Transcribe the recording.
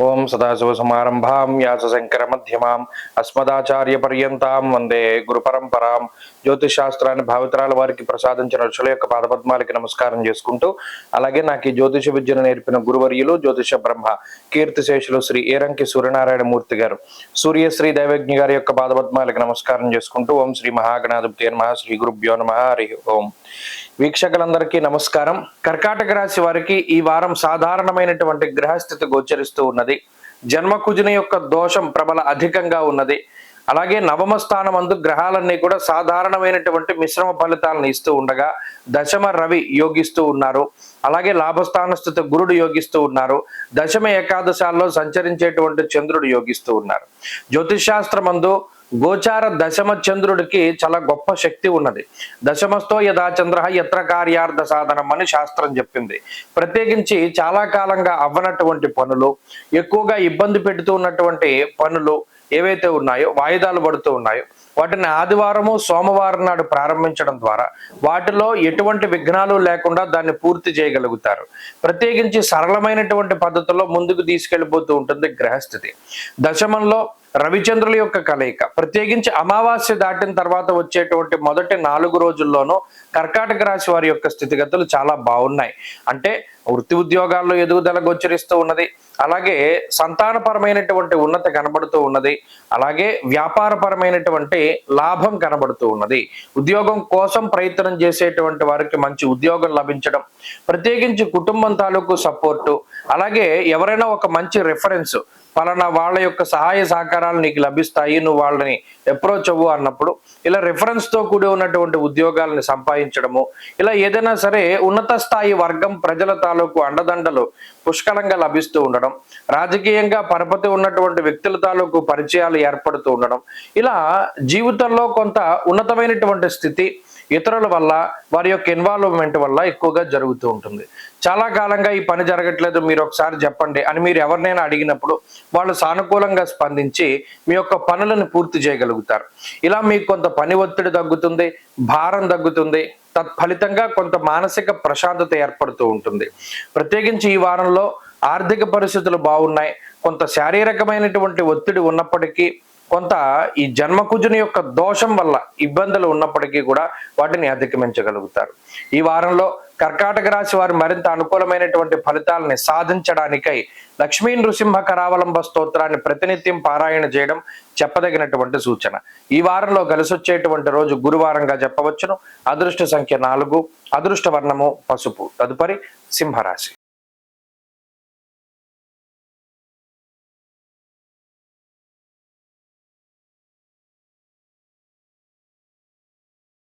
ఓం సదాశివసమారంభాం వ్యాసశంకర మధ్యమాం అస్మదాచార్య పర్యంతాం వందే గురు పరంపరాం. జ్యోతిషాస్త్రాన్ని భావితరాల వారికి ప్రసాదించిన ఋషుల యొక్క పాదపద్మాలకి నమస్కారం చేసుకుంటూ, అలాగే నాకు ఈ జ్యోతిష విద్యను నేర్పిన గురువర్యులు జ్యోతిష బ్రహ్మ కీర్తిశేషులు శ్రీ ఏరంకి సూర్యనారాయణ మూర్తి గారు, సూర్యశ్రీ దైవజ్ఞ గారి యొక్క పాదపద్మాలకి నమస్కారం చేసుకుంటూ, ఓం శ్రీ మహాగణాధిపతి నమః, శ్రీ గురుభ్యో నమః, హరి ఓం. వీక్షకులందరికీ నమస్కారం. కర్కాటక రాశి వారికి ఈ వారం సాధారణమైనటువంటి గ్రహస్థితి గోచరిస్తూ ఉన్నది. జన్మకుజుని యొక్క దోషం ప్రబల అధికంగా ఉన్నది. అలాగే నవమ స్థానమందు గ్రహాలన్నీ కూడా సాధారణమైనటువంటి మిశ్రమ ఫలితాలను ఇస్తూ ఉండగా, దశమ రవి యోగిస్తూ ఉన్నారు. అలాగే లాభస్థాన స్థితి గురుడు యోగిస్తూ ఉన్నారు. దశమ ఏకాదశాల్లో సంచరించేటువంటి చంద్రుడు యోగిస్తూ ఉన్నారు. జ్యోతిషాస్త్రమందు గోచార దశమ చంద్రుడికి చాలా గొప్ప శక్తి ఉన్నది. దశమస్థో యథా చంద్ర యత్ర కార్యార్థ సాధనం అని శాస్త్రం చెప్పింది. ప్రత్యేకించి చాలా కాలంగా అవ్వనటువంటి పనులు, ఎక్కువగా ఇబ్బంది పెడుతూ ఉన్నటువంటి పనులు ఏవైతే ఉన్నాయో, వాయిదాలు పడుతూ ఉన్నాయో, వాటిని ఆదివారము సోమవారం నాడు ప్రారంభించడం ద్వారా వాటిలో ఎటువంటి విఘ్నాలు లేకుండా దాన్ని పూర్తి చేయగలుగుతారు. ప్రత్యేకించి సరళమైనటువంటి పద్ధతిలో ముందుకు తీసుకెళ్లిపోతూ ఉంటుంది గ్రహస్థితి. దశమంలో రవిచంద్రుల యొక్క కలయిక, ప్రత్యేకించి అమావాస్య దాటిన తర్వాత వచ్చేటువంటి మొదటి 4 రోజుల్లోనూ కర్కాటక రాశి వారి యొక్క స్థితిగతులు చాలా బాగున్నాయి. అంటే వృత్తి ఉద్యోగాల్లో ఎదుగుదల గోచరిస్తూ ఉన్నది. అలాగే సంతానపరమైనటువంటి ఉన్నతి కనబడుతూ ఉన్నది. అలాగే వ్యాపారపరమైనటువంటి లాభం కనబడుతూ ఉన్నది. ఉద్యోగం కోసం ప్రయత్నం చేసేటువంటి వారికి మంచి ఉద్యోగం లభించడం, ప్రత్యేకించి కుటుంబం తాలూకు సపోర్టు, అలాగే ఎవరైనా ఒక మంచి రిఫరెన్స్, పలానా వాళ్ళ యొక్క సహాయ సహకారాలు నీకు లభిస్తాయి, నువ్వు వాళ్ళని అప్రోచ్ అవ్వు అన్నప్పుడు ఇలా రిఫరెన్స్ తో కూడి ఉన్నటువంటి ఉద్యోగాలను సంపాదించడము, ఇలా ఏదైనా సరే ఉన్నత స్థాయి వర్గం ప్రజల తాలూకు అండదండలు పుష్కలంగా లభిస్తూ ఉండడం, రాజకీయంగా పరపతి ఉన్నటువంటి వ్యక్తుల తాలూకు పరిచయాలు ఏర్పడుతూ ఉండడం, ఇలా జీవితంలో కొంత ఉన్నతమైనటువంటి స్థితి ఇతరుల వల్ల, వారి యొక్క ఇన్వాల్వ్మెంట్ వల్ల ఎక్కువగా జరుగుతూ ఉంటుంది. చాలా కాలంగా ఈ పని జరగట్లేదు, మీరు ఒకసారి చెప్పండి అని మీరు ఎవరినైనా అడిగినప్పుడు వాళ్ళు సానుకూలంగా స్పందించి మీ యొక్క పనులను పూర్తి చేయగలుగుతారు. ఇలా మీకు కొంత పని ఒత్తిడి తగ్గుతుంది, భారం తగ్గుతుంది. తత్ఫలితంగా కొంత మానసిక ప్రశాంతత ఏర్పడుతూ ఉంటుంది. ప్రత్యేకించి ఈ వారంలో ఆర్థిక పరిస్థితులు బాగున్నాయి. కొంత శారీరకమైనటువంటి ఒత్తిడి ఉన్నప్పటికీ, కొంత ఈ జన్మకుజుని యొక్క దోషం వల్ల ఇబ్బందులు ఉన్నప్పటికీ కూడా వాటిని అధిగమించగలుగుతారు. ఈ వారంలో కర్కాటక రాశి వారు మరింత అనుకూలమైనటువంటి ఫలితాలని సాధించడానికై లక్ష్మీ నృసింహ కరావలంబ స్తోత్రాన్ని ప్రతినిత్యం పారాయణ చేయడం చెప్పదగినటువంటి సూచన. ఈ వారంలో కలిసొచ్చేటువంటి రోజు గురువారంగా చెప్పవచ్చును. అదృష్ట సంఖ్య 4, అదృష్ట వర్ణము పసుపు. తదుపరి సింహరాశి.